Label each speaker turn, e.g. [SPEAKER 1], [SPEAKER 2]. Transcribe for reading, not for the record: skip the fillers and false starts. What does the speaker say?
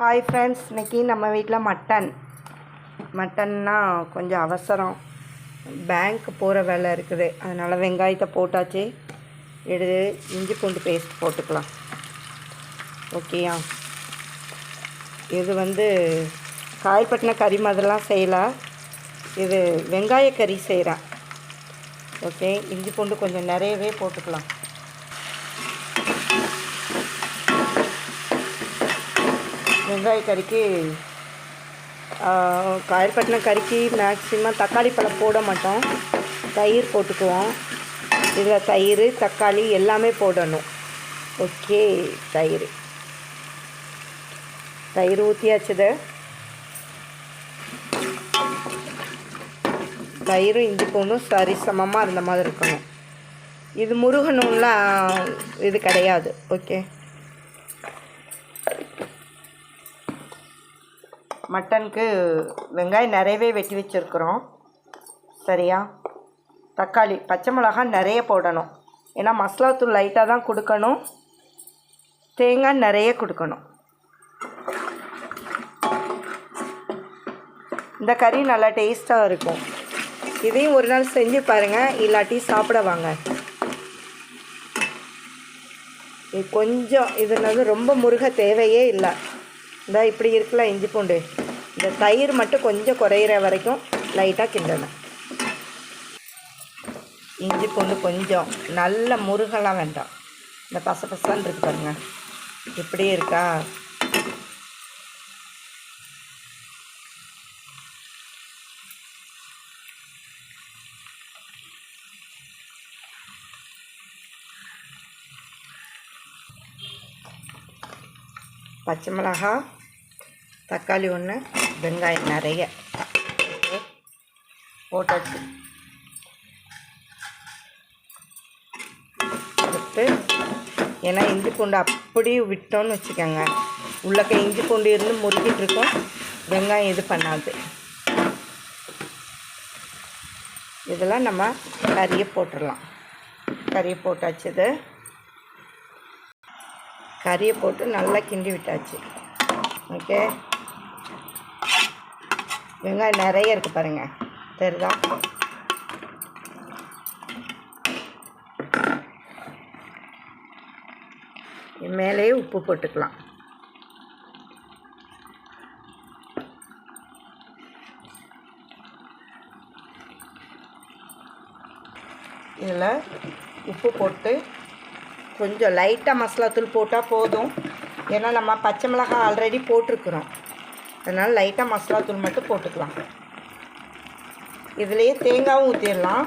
[SPEAKER 1] Hi friends, இன்றைக்கி நம்ம வீட்டில் மட்டன்னா கொஞ்சம் அவசரம். பேங்க் போகிற வேலை இருக்குது, அதனால் வெங்காயத்தை போட்டாச்சு. எடுத்து இஞ்சி பூண்டு பேஸ்ட் போட்டுக்கலாம். ஓகேயா? இது காயப்பட்டின கறி மாதிரிலாம் செய்யலை, இது வெங்காய கறி செய்கிறேன். ஓகே, இஞ்சி பூண்டு கொஞ்சம் நிறையவே போட்டுக்கலாம். வெங்காய கறிக்கு காயப்பட்டின கறிக்கு மேக்ஸிமம் தக்காளி பழம் போட மாட்டோம், தயிர் போட்டுக்குவோம். இதில் தயிர் தக்காளி எல்லாமே போடணும். ஓகே, தயிர் ஊற்றியாச்சுது. தயிரும் இஞ்சி பூண்டும் சரிசமமாக இருந்த மாதிரி இருக்கணும். இது முருகணும்லாம் இது கிடையாது. ஓகே, மட்டனுக்கு வெங்காயம் நிறையவே வெட்டி வச்சுருக்குறோம். சரியா? தக்காளி பச்சை மிளகாய் நிறைய போடணும், ஏன்னா மசாலாத்தூள் லைட்டாக தான் கொடுக்கணும். தேங்காய் நிறைய கொடுக்கணும். இந்த கறி நல்லா டேஸ்ட்டாக இருக்கும். இதையும் ஒரு நாள் செஞ்சு பாருங்கள், இல்லாட்டி சாப்பிட வாங்க. இது கொஞ்சம் ரொம்ப முருக தேவையே இல்லை. இந்த இப்படி இருக்குல்ல இஞ்சி பூண்டு, இந்த தயிர் மட்டும் கொஞ்சம் குறையிற வரைக்கும் லைட்டாக கிண்டணும். இஞ்சி பூண்டு கொஞ்சம் நல்ல முருகலாம் வேண்டாம், இந்த பசன்னு இருக்கு பாருங்க, இப்படி இருக்கா. பச்சை மிளகாய், தக்காளி ஒன்று, வெங்காயம் நிறைய போட்டாச்சு. போட்டு, ஏன்னா இஞ்சி பூண்டு அப்படி விட்டோன்னு வச்சுக்கோங்க, உள்ளக்க இஞ்சி பூண்டு இருந்து முறுக்கிட்டு இருக்கோம், வெங்காயம் இது பண்ணாது. இதெல்லாம் நம்ம கறியை போட்டுடலாம். கறியை போட்டாச்சுது. கறியை போட்டு நல்லா கிண்டி விட்டாச்சு. ஓகே, வெங்காயம் நிறைய இருக்குது பாருங்கள், தெரியுதா? மேலேயே உப்பு போட்டுக்கலாம். இதில் உப்பு போட்டு கொஞ்சம் லைட்டாக மசாலாத்தூள் போட்டால் போதும், ஏன்னா நம்ம பச்சை மிளகாய் ஆல்ரெடி போட்டிருக்குறோம். அதனால் லைட்டாக மசாலாத்தூள் மட்டும் போட்டுக்கலாம். இதுலேயே தேங்காயும் ஊற்றிடலாம்.